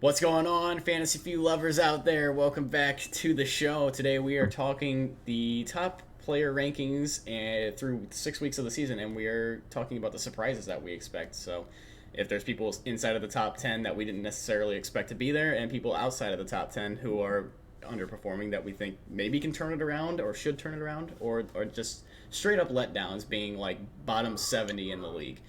What's going on, Fantasy Feud lovers out there? Welcome back to the show. Today we are talking the top player rankings through 6 weeks of the season, and we are talking about the surprises that we expect. So, if there's people inside of the top 10 that we didn't necessarily expect to be there, and people outside of the top 10 who are underperforming that we think maybe can turn it around or should turn it around, or just straight up letdowns, being like bottom 70 in the league.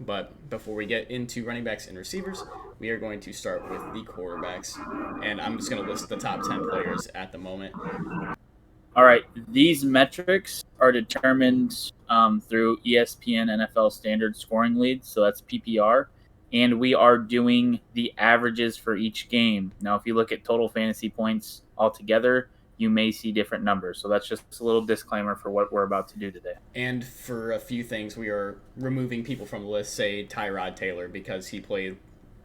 But before we get into running backs and receivers, we are going to start with the quarterbacks. And I'm just going to list the top 10 players at the moment. All right, these metrics are determined through ESPN NFL Standard Scoring Leads, so that's PPR, and we are doing the averages for each game. Now, if you look at total fantasy points altogether, you may see different numbers. So that's just a little disclaimer for what we're about to do today. And for a few things, we are removing people from the list, say Tyrod Taylor, because he played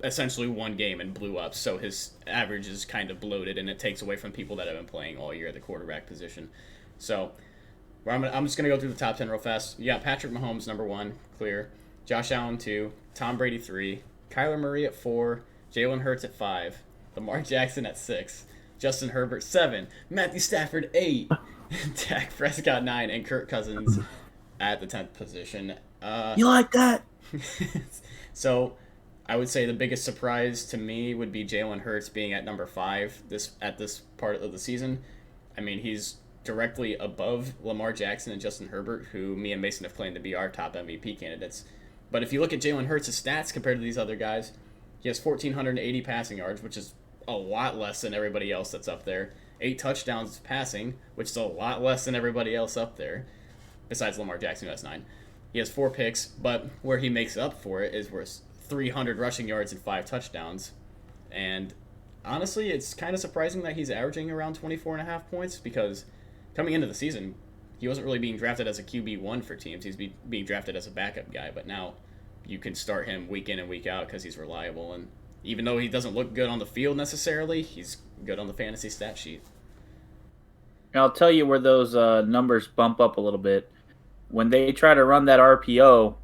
essentially one game and blew up, so his average is kind of bloated, and it takes away from people that have been playing all year at the quarterback position. So I'm just going to go through the top 10 real fast. You got Patrick Mahomes, number 1, clear. Josh Allen, 2. Tom Brady, 3. Kyler Murray at 4. Jalen Hurts at 5. Lamar Jackson at 6. Justin Herbert, 7. Matthew Stafford, 8. Dak Prescott, 9. And Kirk Cousins at the 10th position. You like that? So I would say the biggest surprise to me would be Jalen Hurts being at number 5 at this part of the season. I mean, he's directly above Lamar Jackson and Justin Herbert, who me and Mason have claimed to be our top MVP candidates. But if you look at Jalen Hurts' stats compared to these other guys, he has 1,480 passing yards, which is a lot less than everybody else that's up there. 8 touchdowns passing, which is a lot less than everybody else up there, besides Lamar Jackson, who has 9. He has 4 picks, but where he makes up for it is where 300 rushing yards and 5 touchdowns. And honestly, it's kind of surprising that he's averaging around 24.5 points, because coming into the season, he wasn't really being drafted as a QB1 for teams. He's being drafted as a backup guy, but now you can start him week in and week out because he's reliable. And even though he doesn't look good on the field necessarily, he's good on the fantasy stat sheet. And I'll tell you where those numbers bump up a little bit. When they try to run that RPO,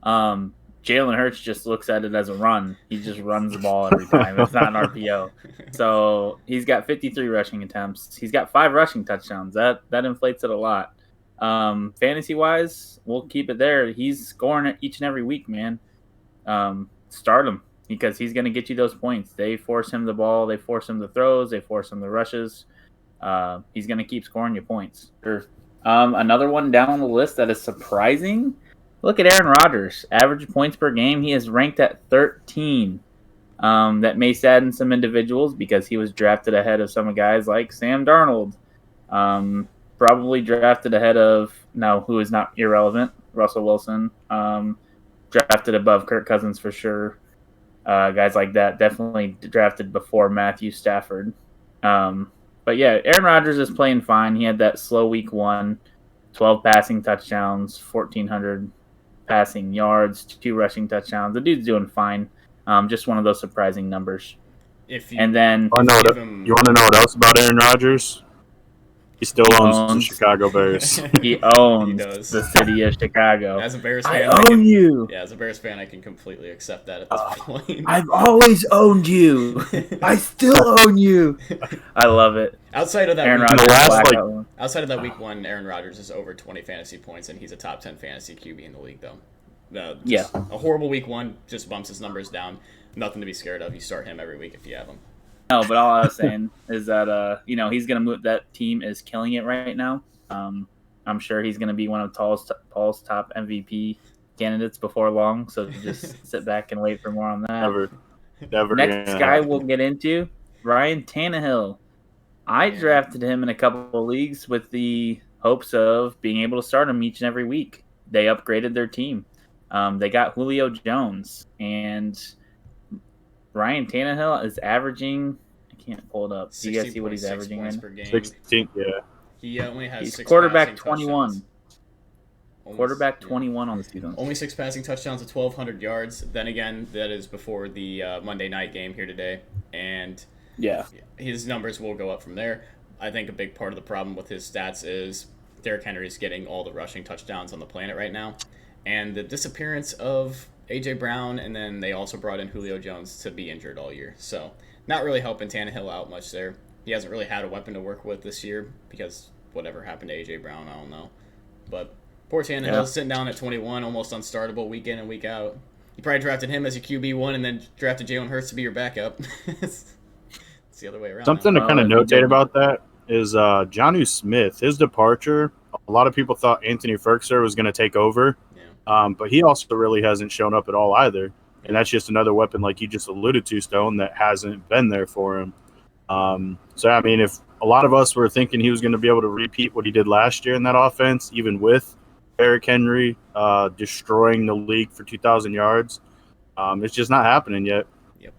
Jalen Hurts just looks at it as a run. He just runs the ball every time. It's not an RPO. So he's got 53 rushing attempts. He's got 5 rushing touchdowns. That inflates it a lot. Fantasy-wise, we'll keep it there. He's scoring it each and every week, man. Start him because he's going to get you those points. They force him the ball. They force him the throws. They force him the rushes. He's going to keep scoring you points. Sure. Another one down on the list that is surprising. Look at Aaron Rodgers. Average points per game, he is ranked at 13. That may sadden some individuals because he was drafted ahead of some guys like Sam Darnold. Probably drafted ahead of, now who is not irrelevant, Russell Wilson. Drafted above Kirk Cousins for sure. Guys like that. Definitely drafted before Matthew Stafford. But yeah, Aaron Rodgers is playing fine. He had that slow week 1, 12 passing touchdowns, 1,400 passing yards, 2 rushing touchdowns. The dude's doing fine. Just one of those surprising numbers. You want to know what else about Aaron Rodgers? He still owns the Chicago Bears. He owns the city of Chicago. As a Bears fan, I own you. Yeah, as a Bears fan, I can completely accept that at this point. I've always owned you. I still own you. I love it. Outside of that, Aaron Rodgers, outside of that week 1, Aaron Rodgers is over 20 fantasy points, and he's a top 10 fantasy QB in the league, though. A horrible week 1 just bumps his numbers down. Nothing to be scared of. You start him every week if you have him. No, but all I was saying is that he's gonna move. That team is killing it right now. I'm sure he's gonna be one of Paul's top MVP candidates before long. So just sit back and wait for more on that. Never. Next guy we'll get into, Ryan Tannehill. I drafted him in a couple of leagues with the hopes of being able to start him each and every week. They upgraded their team. They got Julio Jones, and Ryan Tannehill is averaging. I can't pull it up. Do you guys see what he's averaging right now? 16, yeah. He only has he's 6 quarterback 21. Quarterback 21 on the season. Only 6 passing touchdowns at 1,200 yards. Then again, that is before the Monday night game here today, and his numbers will go up from there. I think a big part of the problem with his stats is Derrick Henry's getting all the rushing touchdowns on the planet right now, and the disappearance of A.J. Brown, and then they also brought in Julio Jones to be injured all year. So not really helping Tannehill out much there. He hasn't really had a weapon to work with this year because whatever happened to A.J. Brown, I don't know. But poor Tannehill sitting down at 21, almost unstartable week in and week out. You probably drafted him as your QB1 and then drafted Jalen Hurts to be your backup. It's the other way around. Something to kind of notate about that is Jonnu Smith. His departure, a lot of people thought Anthony Ferguson was going to take over, but he also really hasn't shown up at all either. And that's just another weapon, like you just alluded to, Stone, that hasn't been there for him. So, I mean, if a lot of us were thinking he was going to be able to repeat what he did last year in that offense, even with Derrick Henry destroying the league for 2,000 yards, it's just not happening yet. Yep.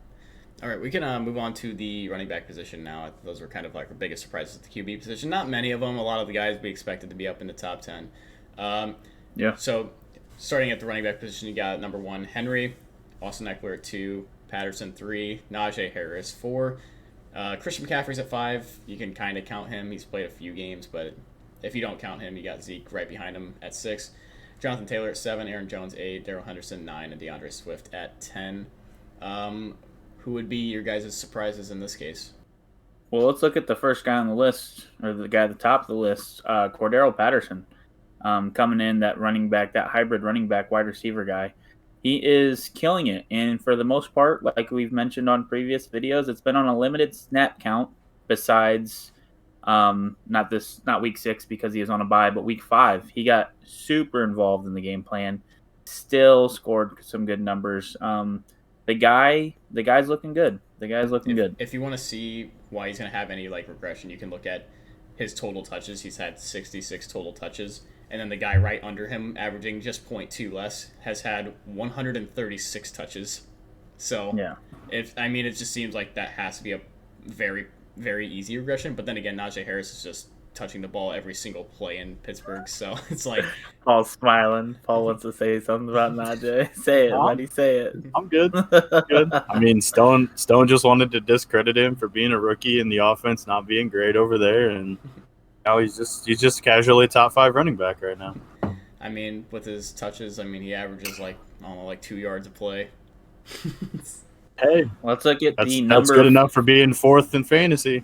All right, we can move on to the running back position now. Those were kind of like our biggest surprises at the QB position. Not many of them. A lot of the guys we expected to be up in the top 10. So, starting at the running back position, you got number 1, Henry, Austin Eckler at 2, Patterson 3, Najee Harris 4. Christian McCaffrey's at 5. You can kind of count him. He's played a few games, but if you don't count him, you got Zeke right behind him at 6. Jonathan Taylor at 7, Aaron Jones 8, Darrell Henderson 9, and DeAndre Swift at 10. Who would be your guys' surprises in this case? Well, let's look at the first guy on the list, or the guy at the top of the list, Cordarrelle Patterson, coming in, that running back, that hybrid running back wide receiver guy. He is killing it, and for the most part, like we've mentioned on previous videos, it's been on a limited snap count. Besides, not week 6 because he was on a bye, but week 5, he got super involved in the game plan. Still scored some good numbers. The guy's looking good. Good. If you want to see why he's going to have any like regression, you can look at his total touches. He's had 66 total touches. And then the guy right under him, averaging just 0.2 less, has had 136 touches. So, it just seems like that has to be a very, very easy regression. But then again, Najee Harris is just touching the ball every single play in Pittsburgh. So it's like Paul's smiling. Paul wants to say something about Najee. Say it, buddy. Say it. I'm good. I mean, Stone just wanted to discredit him for being a rookie and the offense not being great over there, and now he's just casually top 5 running back right now. I mean, with his touches, he averages like 2 yards a play. Hey, let's look at the number. That's good enough for being 4th in fantasy.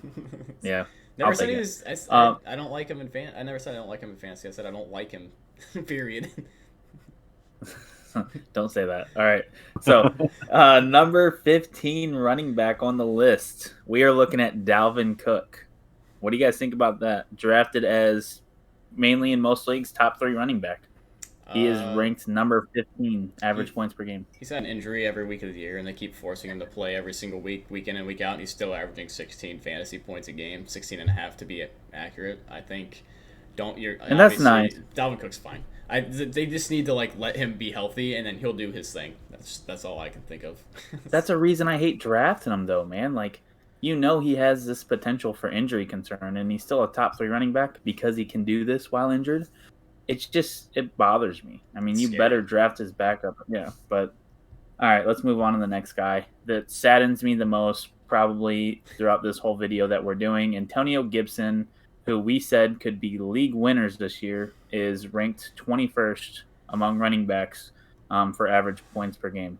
Yeah. Never said he was. I don't like him in fan. I never said I don't like him in fantasy. I said I don't like him. Period. Don't say that. All right. So, number 15 running back on the list. We are looking at Dalvin Cook. What do you guys think about that? Drafted as mainly in most leagues top 3 running back. He is ranked number 15 average points per game. He's had an injury every week of the year, and they keep forcing him to play every single week, week in and week out, and he's still averaging 16 fantasy points a game, 16 and a half to be accurate. I think. And that's nice. Dalvin Cook's fine. They just need to let him be healthy, and then he'll do his thing. That's all I can think of. That's a reason I hate drafting him, though, man. He has this potential for injury concern, and he's still a top 3 running back because he can do this while injured. It bothers me. You better draft his backup. Yeah, but all right, let's move on to the next guy that saddens me the most probably throughout this whole video that we're doing. Antonio Gibson, who we said could be league winners this year, is ranked 21st among running backs for average points per game.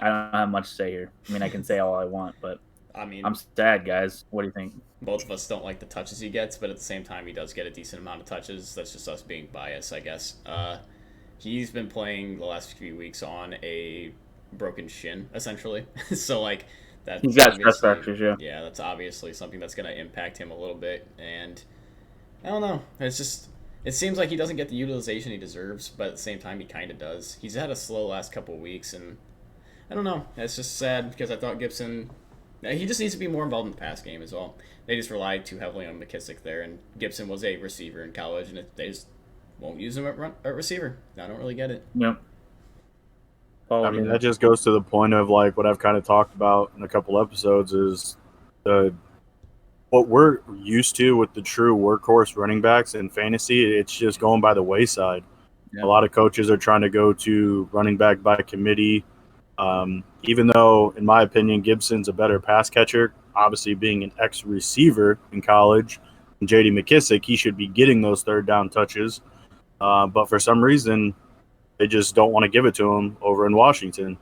I don't have much to say here. I can say all I want, but I'm sad, guys. What do you think? Both of us don't like the touches he gets, but at the same time, he does get a decent amount of touches. That's just us being biased, I guess. He's been playing the last few weeks on a broken shin, essentially. So, that he's got stress fractures, yeah. Yeah, that's obviously something that's going to impact him a little bit. And I don't know. It seems like he doesn't get the utilization he deserves, but at the same time, he kind of does. He's had a slow last couple of weeks, and I don't know. It's just sad because I thought Gibson... He just needs to be more involved in the pass game as well. They just relied too heavily on McKissick there, and Gibson was a receiver in college, and they just won't use him at receiver. I don't really get it. Yep. That just goes to the point of what I've kind of talked about in a couple episodes is what we're used to with the true workhorse running backs in fantasy. It's just going by the wayside. Yep. A lot of coaches are trying to go to running back by committee. Even though, in my opinion, Gibson's a better pass catcher, obviously being an ex-receiver in college, and J.D. McKissick, he should be getting those third down touches. But for some reason, they just don't want to give it to him over in Washington.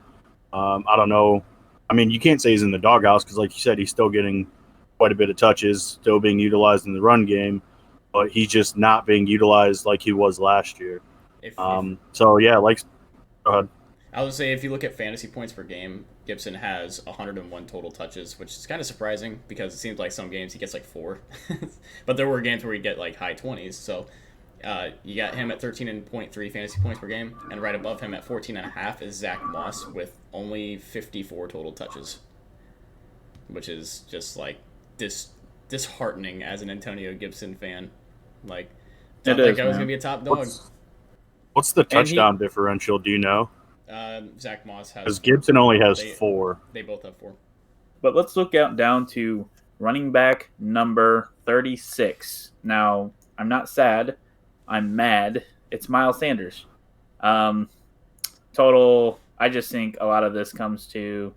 I don't know I mean, you can't say he's in the doghouse because, like you said, he's still getting quite a bit of touches, still being utilized in the run game, but he's just not being utilized like he was last year. So, yeah, like, go ahead. I would say if you look at fantasy points per game, Gibson has 101 total touches, which is kind of surprising because it seems like some games he gets like 4. But there were games where he'd get like high 20s. So you got him at 13.3 fantasy points per game, and right above him at 14.5 is Zach Moss with only 54 total touches, which is just like disheartening as an Antonio Gibson fan. Like, I thought that guy was going to be a top dog. What's the touchdown differential? Do you know? Zach Moss has. Because Gibson only has 4. They both have 4. But let's look down to running back number 36. Now, I'm not sad. I'm mad. It's Myles Sanders. Total, I just think a lot of this comes to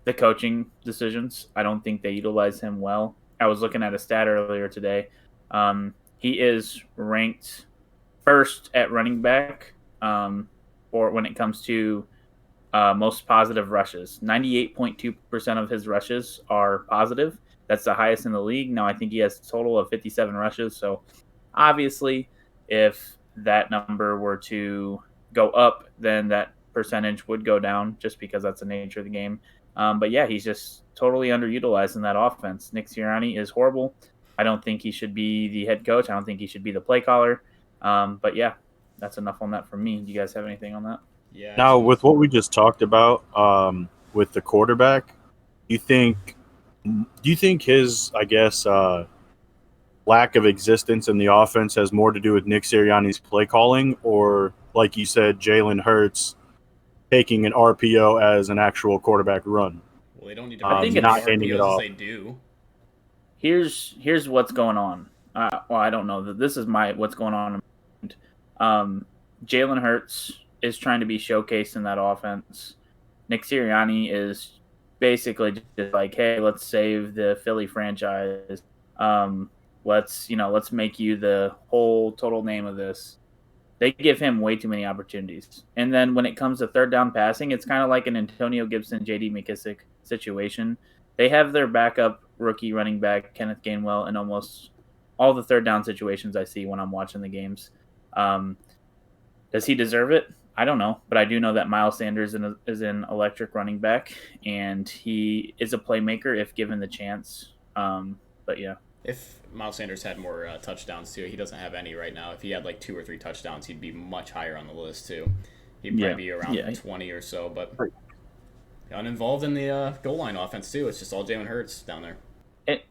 the coaching decisions. I don't think they utilize him well. I was looking at a stat earlier today. He is ranked first at running back or when it comes to most positive rushes. 98.2% of his rushes are positive. That's the highest in the league. Now, I think he has a total of 57 rushes. So, obviously, if that number were to go up, then that percentage would go down just because that's the nature of the game. But, yeah, he's just totally underutilized in that offense. Nick Sirianni is horrible. I don't think he should be the head coach. I don't think he should be the play caller. But, yeah, that's enough on that from me. Do you guys have anything on that? Yeah. Now, with what we just talked about with the quarterback, do you think his, I guess, lack of existence in the offense has more to do with Nick Sirianni's play calling, or, like you said, Jalen Hurts taking an RPO as an actual quarterback run? Well, they don't need to not handing it off. They do. Here's what's going on. Well, I don't know that this is what's going on. Jalen Hurts is trying to be showcased in that offense. Nick Sirianni is basically just like, hey, let's save the Philly franchise. Let's make you the whole total name of this. They give him way too many opportunities. And then when it comes to third down passing, it's kind of like an Antonio Gibson, J.D. McKissic situation. They have their backup rookie running back, Kenneth Gainwell, in almost all the third down situations I see when I'm watching the games. Does he deserve it? I don't know, but I do know that Myles Sanders is an electric running back, and he is a playmaker if given the chance. But yeah. If Myles Sanders had more touchdowns too, he doesn't have any right now. If he had like 2 or 3 touchdowns, he'd be much higher on the list too. He'd probably be around 20 or so, but uninvolved in the goal line offense too. It's just all Jalen Hurts down there.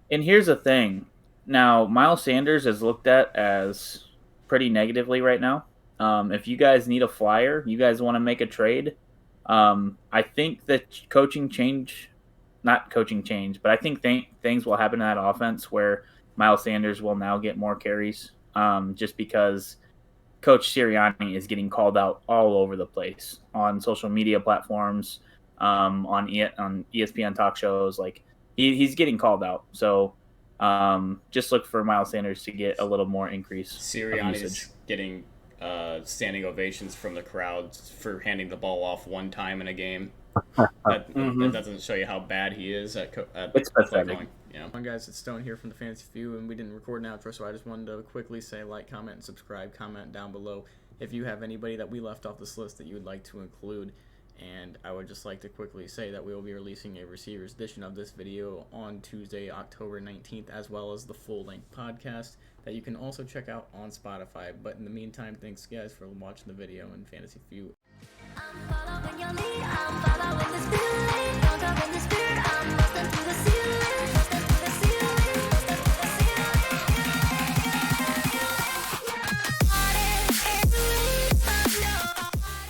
And here's the thing. Now, Myles Sanders is looked at as pretty negatively right now. If you guys need a flyer, you guys want to make a trade, I think that but I think things will happen in that offense where Myles Sanders will now get more carries just because Coach Sirianni is getting called out all over the place on social media platforms, on ESPN talk shows. Like he's getting called out. So just look for Myles Sanders to get a little more increase. Sirianni's getting standing ovations from the crowd for handing the ball off one time in a game. That doesn't show you how bad he is at play calling. Yeah. Hi guys, it's Stone here from the Fantasy Few, and we didn't record an outro, so I just wanted to quickly say like, comment, and subscribe. Comment down below if you have anybody that we left off this list that you would like to include. And I would just like to quickly say that we will be releasing a Receivers edition of this video on Tuesday, October 19th, as well as the full-length podcast that you can also check out on Spotify. But in the meantime, thanks guys for watching the video and Fantasy Few.